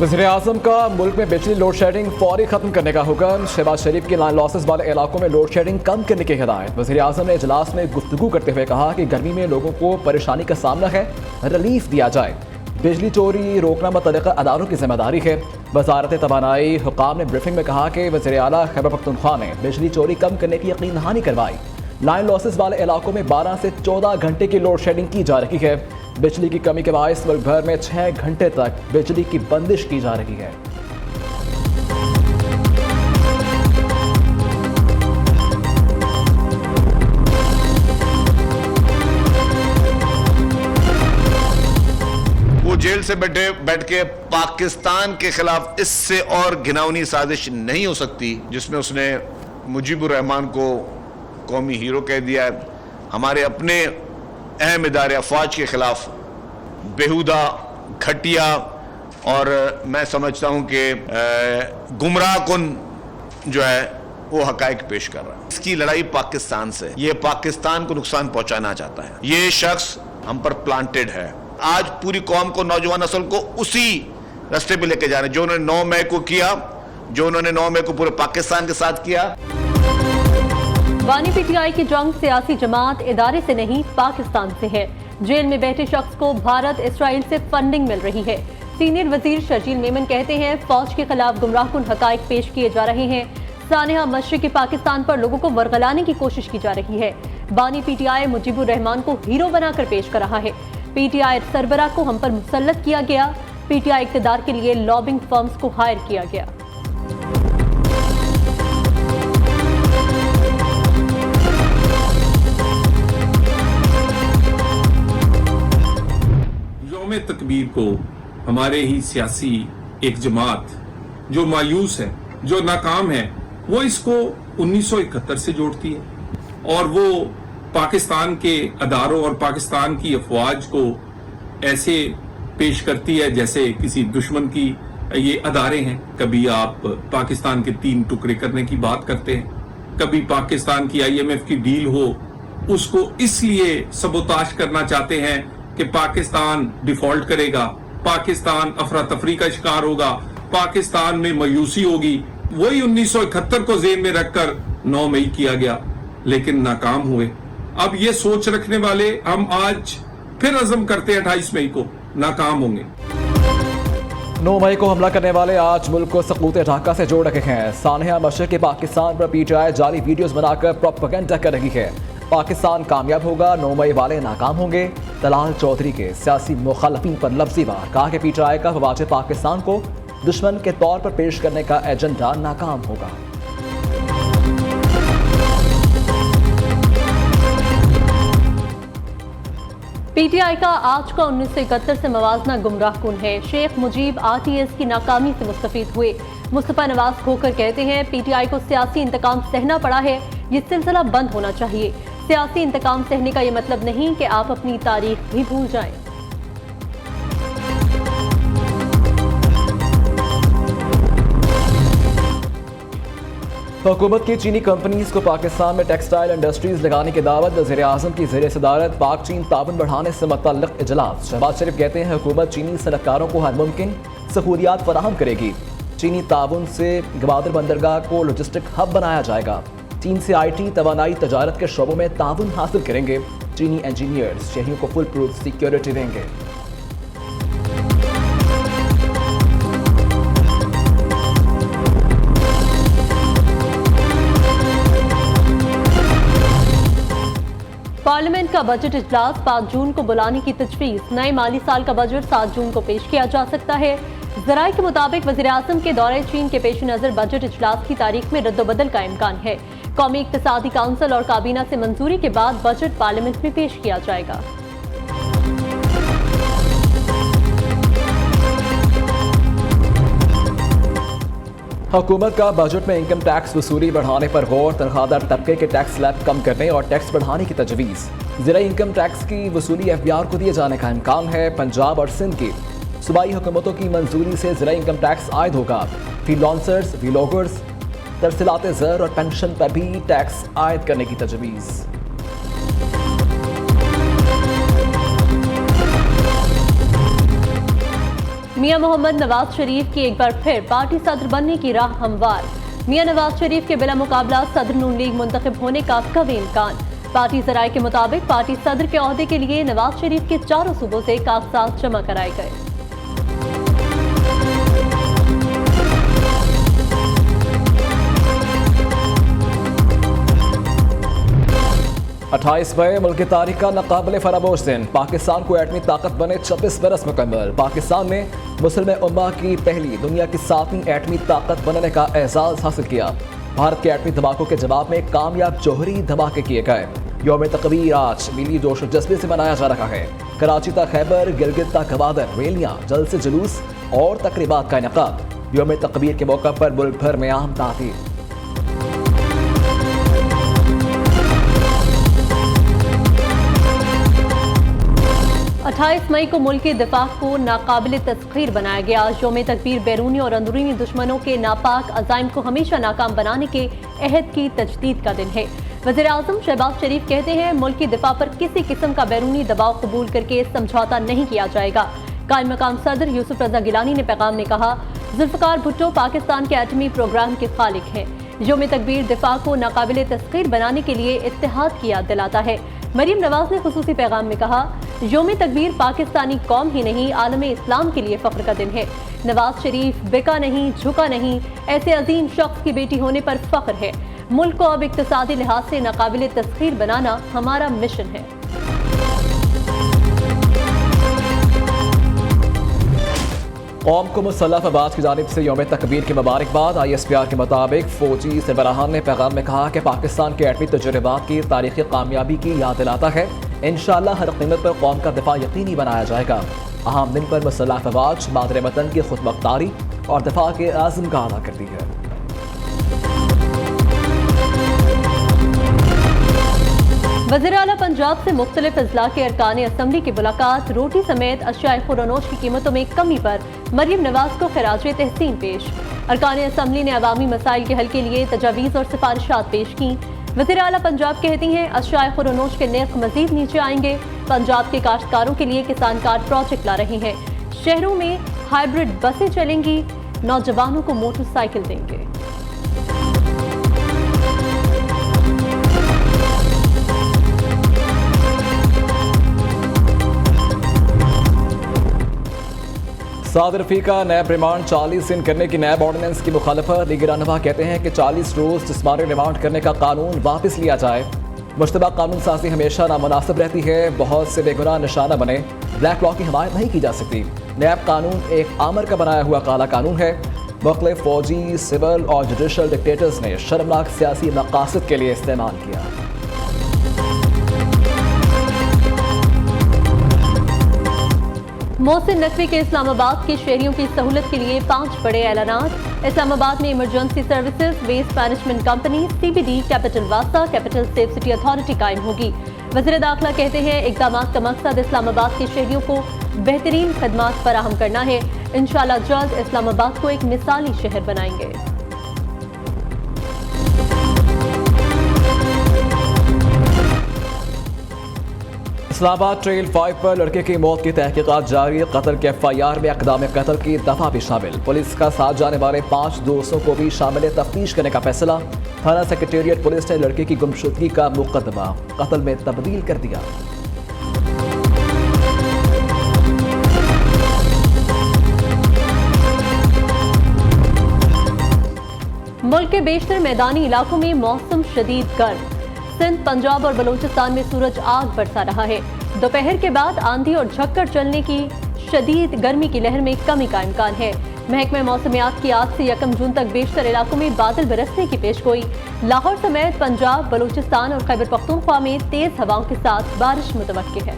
वज़ीर-ए-आज़म का मुल्क में बिजली लोड शेडिंग फौरी खत्म करने का हुक्म। शहबाज शरीफ की लाइन लॉसेस वाले इलाकों में लोड शेडिंग कम करने की हिदायत। वज़ीर-ए-आज़म ने इजलास में गुफ्तगू करते हुए कहा कि गर्मी में लोगों को परेशानी का सामना है, रिलीफ दिया जाए। बिजली चोरी रोकना मुतल्लिक़ा अदारों की जिम्मेदारी है। वज़ारत तवानाई हुक्काम ने ब्रीफिंग में कहा कि वज़ीर आला खैबर पख्तूनख्वा ने बिजली चोरी कम करने की यकीन दहानी करवाई। लाइन लॉसेस वाले इलाकों में 12 से 14 घंटे की लोड शेडिंग की जा रही है। बिजली की कमी के बायस मुल्क भर में 6 घंटे तक बिजली की बंदिश की जा रही है। वो जेल से बैठ के पाकिस्तान के खिलाफ इससे और घिनौनी साजिश नहीं हो सकती जिसमें उसने मुजीबुर रहमान को कौमी हीरो कह दिया है। हमारे अपने अहम इदारे अफवाज के खिलाफ बेहुदा, घटिया और मैं समझता हूं कि गुमराह कुन जो है वो हकायक पेश कर रहा है। इसकी लड़ाई पाकिस्तान से, ये पाकिस्तान को नुकसान पहुंचाना चाहता है। ये शख्स हम पर प्लांटेड है। आज पूरी कौम को, नौजवान नस्ल को उसी रास्ते पे लेके जा रहे हैं जो उन्होंने 9 मई को किया, जो उन्होंने 9 मई को पूरे पाकिस्तान के साथ किया। बानी पीटीआई की जंग सियासी जमात इदारे से नहीं पाकिस्तान से है। जेल में बैठे शख्स को भारत इसराइल से फंडिंग मिल रही है। सीनियर वजीर शर्जील मेमन कहते हैं फौज के खिलाफ गुमराहकुन हकायक पेश किए जा रहे हैं। सानिया मशरिकी पाकिस्तान पर लोगों को वर्गलाने की कोशिश की जा रही है। बानी पीटीआई मुजीबुर रहमान को हीरो बनाकर पेश कर रहा है। पीटीआई सरबरा को हम पर मुसल्लत किया गया। पीटीआई इक़्तिदार के लिए लॉबिंग फर्म्स को हायर किया गया। तकबीर को हमारे ही सियासी एक जमात जो मायूस है, जो नाकाम है, वो इसको 1971 से जोड़ती है और वो पाकिस्तान के अदारों और पाकिस्तान की अफवाज को ऐसे पेश करती है जैसे किसी दुश्मन की ये अदारे हैं। कभी आप पाकिस्तान के 3 टुकड़े करने की बात करते हैं, कभी पाकिस्तान की IMF की डील हो उसको इसलिए सबोताश करना चाहते हैं कि पाकिस्तान डिफॉल्ट करेगा, पाकिस्तान अफरा तफरी का शिकार होगा, पाकिस्तान में मायूसी होगी। वही 1971 को जेन में रखकर 9 मई किया गया, लेकिन नाकाम हुए। अब ये सोच रखने वाले हम आज फिर अज़म करते हैं 28 मई को नाकाम होंगे। 9 मई को हमला करने वाले आज मुल्क को सकूत ढाका से जोड़ रहे हैं। सानिया मशरिकी पाकिस्तान पर पीटीआई जाली वीडियोस बनाकर प्रोपेगेंडा कर रही है। पाकिस्तान कामयाब होगा, 9 मई वाले नाकाम होंगे। तलाल चौधरी के सियासी मुखालफिन पर लफ्ज़ी वार। कहा कि पीटीआई का फवाज पाकिस्तान को दुश्मन के तौर पर पेश करने का एजेंडा नाकाम होगा। पीटीआई का आज का 1971 से मवाजना गुमराहकुन है। शेख मुजीब RTS की नाकामी से मुस्तफीद हुए। मुस्तफा नवाज खोकर कहते हैं पीटीआई को सियासी इंतकाम सहना पड़ा है, ये सिलसिला बंद होना चाहिए। सियासी इंतकाम सहने का ये मतलब नहीं कि आप अपनी तारीख भी भूल जाएं। हुकूमत की चीनी कंपनीज को पाकिस्तान में टेक्सटाइल इंडस्ट्रीज लगाने की दावत। वज़ीर-ए-आज़म की ज़ेर सदारत पाक चीन ताउन बढ़ाने से मुतल्लिक़ इजलास। शहबाज शरीफ कहते हैं हुकूमत चीनी सनअतकारों को हर मुमकिन सहूलियात फराहम करेगी। चीनी ताउन से गवादर बंदरगाह को लॉजिस्टिक हब बनाया जाएगा। चीन से IT, तवानाई, तजारत के शोबों में ताउन हासिल करेंगे। चीनी इंजीनियर्स शहरियों को फुल प्रूफ सिक्योरिटी देंगे। पार्लियामेंट का बजट इजलास 5 जून को बुलाने की तजवीज़। नए माली साल का बजट 7 जून को पेश किया जा सकता है। ज़राए के मुताबिक वज़ीर-ए-आज़म के दौरे चीन के पेश नज़र बजट इजलास की तारीख में रद्दोबदल का इम्कान है। कौमी इक़्तिसादी काउंसिल और काबीना से मंजूरी के बाद बजट पार्लियामेंट में पेश किया जाएगा। हुकूमत का बजट में इनकम टैक्स वसूली बढ़ाने पर गौर। तनख्वाहदार तबके के टैक्स स्लैब कम करने और टैक्स बढ़ाने की तजवीज़। ज़िला इनकम टैक्स की वसूली FBR को दिए जाने का इम्कान है। पंजाब और सिंध की सूबाई हुकूमतों की मंजूरी से ज़िला इनकम टैक्स आयद होगा। फ्रीलांसर्स, व्लॉगर्स, तरसीलात ज़र और पेंशन पर भी टैक्स आयद करने की तजवीज़। मियां मोहम्मद नवाज शरीफ की एक बार फिर पार्टी सदर बनने की राह हमवार। मियां नवाज शरीफ के बिला मुकाबला सदर नून लीग मुंतखब होने का कभी इम्कान। पार्टी जराये के मुताबिक पार्टी सदर के ओहदे के लिए नवाज शरीफ के चारों सूबों से कागजात जमा कराए गए। 28 मई मुल्क की तारीख का नाकाबिल फरामोश दिन। पाकिस्तान को एटमी ताकत बने 26 बरस मुकम्मल। पाकिस्तान ने मुस्लिम उम्मा की पहली, दुनिया की 7वीं एटमी ताकत बनने का एजाज हासिल किया। भारत के एटमी धमाकों के जवाब में कामयाब जौहरी धमाके किए गए। यौम तकबीर आज मिली जोश जज्बे से मनाया जा रहा है। कराची तक खैबर, गिलगित तक गवादर, रैलियां, जलसे जुलूस और तकरीबात का इनेकाद। यौम तकबीर के मौका पर मुल्क भर में आम तातील। 28 मई को मुल्क के दिफा को नाकाबिल तस्खीर बनाया गया। यौम तकबीर बैरूनी और अंदरूनी दुश्मनों के नापाक अज़ाइम को हमेशा नाकाम बनाने के अहद की तजदीद का दिन है। वज़ीर आज़म शहबाज शरीफ कहते हैं, मुल्क की दिफा पर किसी किस्म का बैरूनी दबाव कबूल करके समझौता नहीं किया जाएगा। कायम मकाम सदर यूसुफ रजा गिलानी ने पैगाम में कहा, जुल्फ़िकार भुट्टो पाकिस्तान के एटमी प्रोग्राम के खालिक हैं। यौम तकबीर दिफा को नाकाबिल तस्खीर बनाने के लिए इत्तेहाद की याद दिलाता है। मरीम नवाज ने खुसूसी पैगाम में कहा, यौम तकबीर पाकिस्तानी कौम ही नहीं आलम इस्लाम के लिए फख्र का दिन है। नवाज शरीफ बिका नहीं, झुका नहीं, ऐसे अजीम शख्स की बेटी होने पर फख्र है। मुल्क को अब इक्तिसादी लिहाज से नाकाबिल तस्खीर बनाना हमारा मिशन है। कौम को मुसल्लह अफवाज की जानिब से यौम तकबीर की मुबारकबाद। ISPR के मुताबिक फौजी सरबराहान ने पैगाम में कहा कि पाकिस्तान के एटमी तजुर्बात की तारीखी कामयाबी की याद दिलाता है। इंशाअल्लाह हर कीमत पर कौम का दिफा यकीनी बनाया जाएगा। अहम दिन पर मुसल्लह अफवाज मादर वतन की खुदमुख्तारी और दिफा के आज़म का अदा करती है। वज़ीर आला पंजाब से मुख्तलिफ अजला के अरकान असम्बली की मुलाकात। रोटी समेत अशियाए खुरनोश की कीमतों में कमी पर मरीम नवाज को खिराज तहसीन पेश। अरकान असम्बली ने अवामी मसाइल के हल के लिए तजावीज़ और सिफारिशात पेश की। वज़ीर आला पंजाब कहती हैं, अशियाए खुरनोश के नर्ख मजीद नीचे आएंगे। पंजाब के काश्तकारों के लिए किसान कार्ड प्रोजेक्ट ला रहे हैं। शहरों में हाइब्रिड बसें चलेंगी। नौजवानों को मोटरसाइकिल देंगे। साद रफ़ी का नैब रिमांड 40 दिन करने की नैब ऑर्डिनेंस की मुखालफत। लीग रहनुमा कहते हैं कि 40 रोज़ जिस्मानी रिमांड करने का कानून वापस लिया जाए। मुश्तबा कानून साजी हमेशा नामुनासिब रहती है। बहुत से बेगुनाह निशाना बने। ब्लैक लॉ की हिमायत नहीं की जा सकती। नैब कानून एक आमर का बनाया हुआ काला कानून है। मुख्तलिफ फौजी, सिविल और जुडिशल डिक्टेटर्स ने शर्मनाक सियासी मकासद के लिए इस्तेमाल किया। मोहसिन नकवी के इस्लामाबाद के शहरियों की सहूलत के लिए 5 बड़े ऐलानात। इस्लामाबाद में emergency services, waste management company, CBD, capital वासा, कैपिटल सेफ सिटी अथॉरिटी कायम होगी। वज़ीर दाखिला कहते हैं, इक़दामात का मकसद इस्लामाबाद के शहरियों को बेहतरीन खदमात फराहम करना है। इंशाअल्लाह जल्द इस्लामाबाद को एक मिसाली शहर बनाएंगे। इस्लामाबाद ट्रेल 5 पर लड़के की मौत की तहकीकात जारी। कत्ल के FIR में इक़दाम कत्ल की दफा भी शामिल। पुलिस का साथ जाने वाले 5 दोस्तों को भी शामिल तफ्तीश करने का फैसला। थाना सेक्रेटेरिएट पुलिस ने लड़के की गुमशुदगी का मुकदमा कत्ल में तब्दील कर दिया। मुल्क के बेशतर मैदानी इलाकों में मौसम शदीद गर्म। सिंध, पंजाब और बलूचिस्तान में सूरज आग बरसा रहा है। दोपहर के बाद आंधी और झक्कड़ चलने की शदीद गर्मी की लहर में कमी का इम्कान है। महकमे मौसमियात की आज से 1 जून तक बेशतर इलाकों में बादल बरसने की पेशगोई। लाहौर समेत पंजाब, बलूचिस्तान और खैबर पख्तूनख्वा में तेज हवाओं के साथ बारिश मुतवक्किल है।